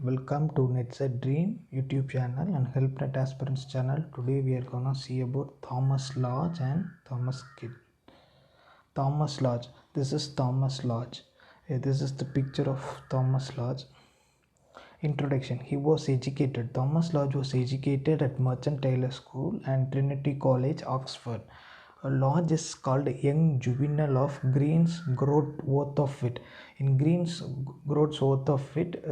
Welcome to Net's a Dream YouTube channel and HelpNet Aspirants channel. Today we are gonna see about Thomas Lodge and Thomas Kidd. Thomas Lodge. This is Thomas Lodge. This is the picture of Thomas Lodge. Introduction. He was educated. Thomas Lodge was educated at Merchant Taylor School and Trinity College, Oxford. Lodge is called young juvenile of Green's Growth Worth of Wit. In Green's Growth Worth of Wit,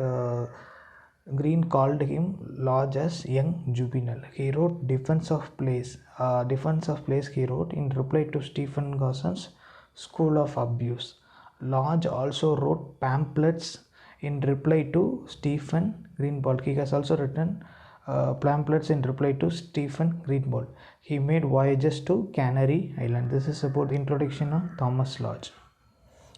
Green called him Lodge as young juvenile. He wrote Defense of Place. Defense of Place he wrote in reply to Stephen Gosson's School of Abuse. Lodge also wrote pamphlets in reply to Stephen Greenwald. He has also written pamphlets in reply to Stephen Greenwald. He made voyages to Canary Island. This is about the introduction of Thomas Lodge.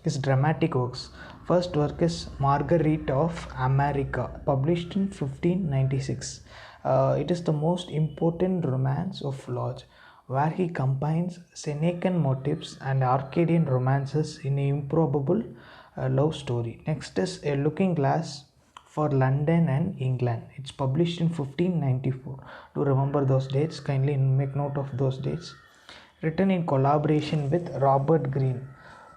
His dramatic works. First work is Marguerite of America, published in 1596. It is the most important romance of Lodge, where he combines Senecan motifs and Arcadian romances in an improbable love story. Next is A Looking Glass for London and England. It's published in 1594. Do remember those dates? Kindly make note of those dates. Written in collaboration with Robert Greene.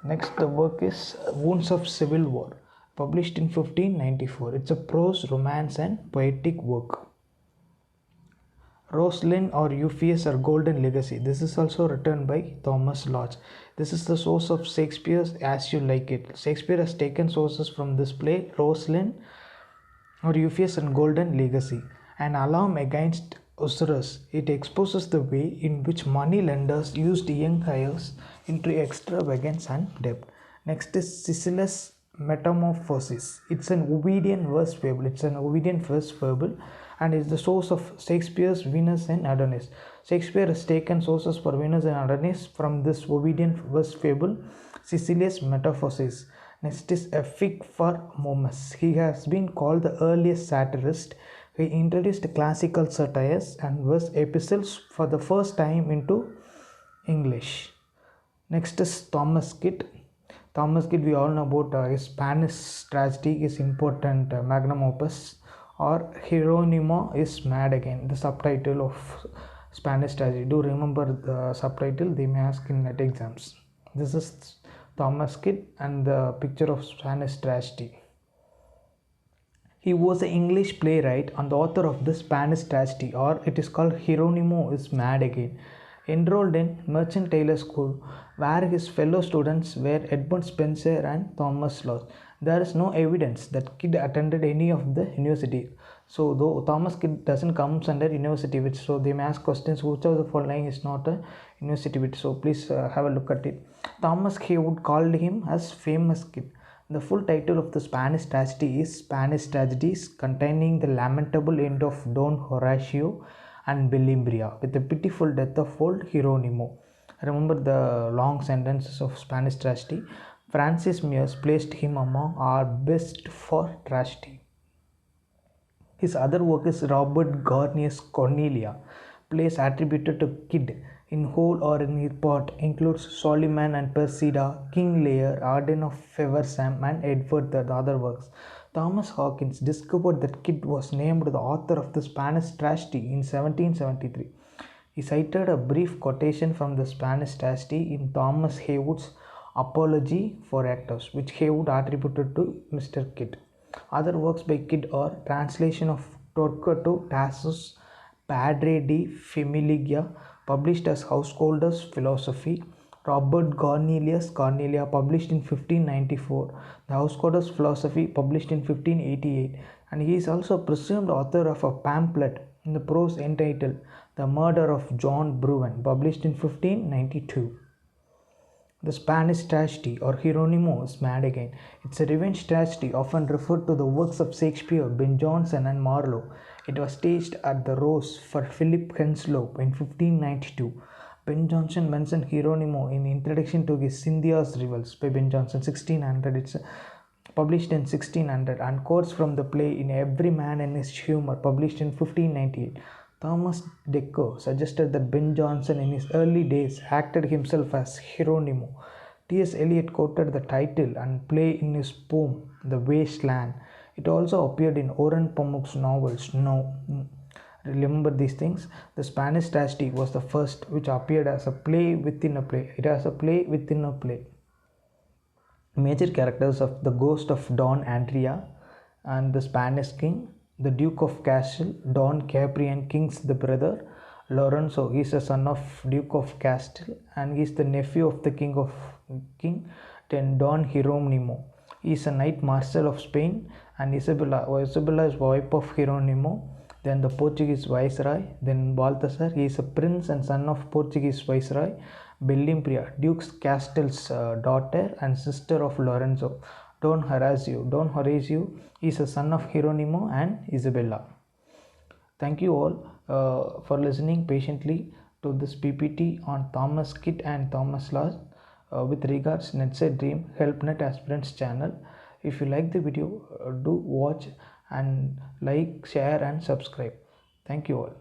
Next, the work is Wounds of Civil War, published in 1594. It's a prose, romance, and poetic work. Rosalind or Euphues or Golden Legacy. This is also written by Thomas Lodge. This is the source of Shakespeare's As You Like It. Shakespeare has taken sources from this play, Rosalind or Euphues and Golden Legacy. An alarm against usurers. It exposes the way in which money lenders used young heirs into extravagance and debt. Next is Cicely's Metamorphosis. It's an Ovidian verse fable. And is the source of Shakespeare's Venus and Adonis. Shakespeare has taken sources for Venus and Adonis from this Ovidian verse fable, Cecilia's Metamorphosis. Next is A Fig for Momus. He has been called the earliest satirist. He introduced classical satires and verse epistles for the first time into English. Next is Thomas Kidd. Thomas Kidd, we all know about his Spanish tragedy, his important magnum opus, or Hieronimo is Mad Again, the subtitle of Spanish tragedy. Do remember the subtitle, they may ask in net exams. This is Thomas Kidd and the picture of Spanish tragedy. He was an English playwright and the author of the Spanish tragedy, or it is called Hieronimo is Mad Again. Enrolled in Merchant Taylor School, where his fellow students were Edmund Spenser and Thomas Lodge. There is no evidence that Kidd attended any of the university. So, though Thomas Kidd doesn't come under university which, so they may ask questions which of the following is not a university which. So, please have a look at it. Thomas Haywood called him as Famous Kidd. The full title of the Spanish tragedy is Spanish Tragedies containing the lamentable end of Don Horatio and Bellimbria with the pitiful death of old Hieronimo. Remember the long sentences of Spanish tragedy. Francis Mears placed him among our best for tragedy. His other work is Robert Garnier's Cornelia. Plays attributed to Kidd in whole or in part includes Soliman and Persida, King Lear, Arden of Feversam, and Edward the other works. Thomas Hawkins discovered that Kidd was named the author of the Spanish tragedy in 1773. He cited a brief quotation from the Spanish tragedy in Thomas Haywood's Apology for Actors, which Haywood attributed to Mr. Kidd. Other works by Kidd are translation of Torquato Tasso's Padre de Familia, published as Householder's Philosophy, Robert Cornelius Cornelia, published in 1594, The Householder's Philosophy, published in 1588, and he is also presumed author of a pamphlet in the prose entitled The Murder of John Bruin, published in 1592. The Spanish tragedy, or Hieronimo is Mad Again. It's a revenge tragedy often referred to the works of Shakespeare, Ben Jonson and Marlowe. It was staged at the Rose for Philip Henslowe in 1592. Ben Jonson mentioned Hieronimo in Introduction to his Cynthia's Revels by Ben Jonson, 1600. It's published in 1600, and quotes from the play in Every Man in His Humour, published in 1598. Thomas Dekker suggested that Ben Jonson in his early days acted himself as Hieronimo. T.S. Eliot quoted the title and play in his poem The Waste Land. It also appeared in Orhan Pamuk's novels. Now, remember these things. The Spanish tragedy was the first which appeared as a play within a play. It has a play within a play. Major characters of The Ghost of Don Andrea and The Spanish King, The Duke of Castile, Don Caprian King's the brother, Lorenzo, he is a son of Duke of Castile and he is the nephew of the King. Then Don Hieronimo, he is a knight marshal of Spain, and Isabella is wife of Hieronimo. Then the Portuguese viceroy. Then Balthasar, he is a prince and son of Portuguese viceroy. Bellimpria, Duke Castile's daughter and sister of Lorenzo. Don Horacio is a son of Hieronimo and Isabella. Thank you all for listening patiently to this PPT on Thomas Kit and Thomas Laws. With regards, NetSet Dream HelpNet Aspirants channel. If you like the video, do watch and like, share and subscribe. Thank you all.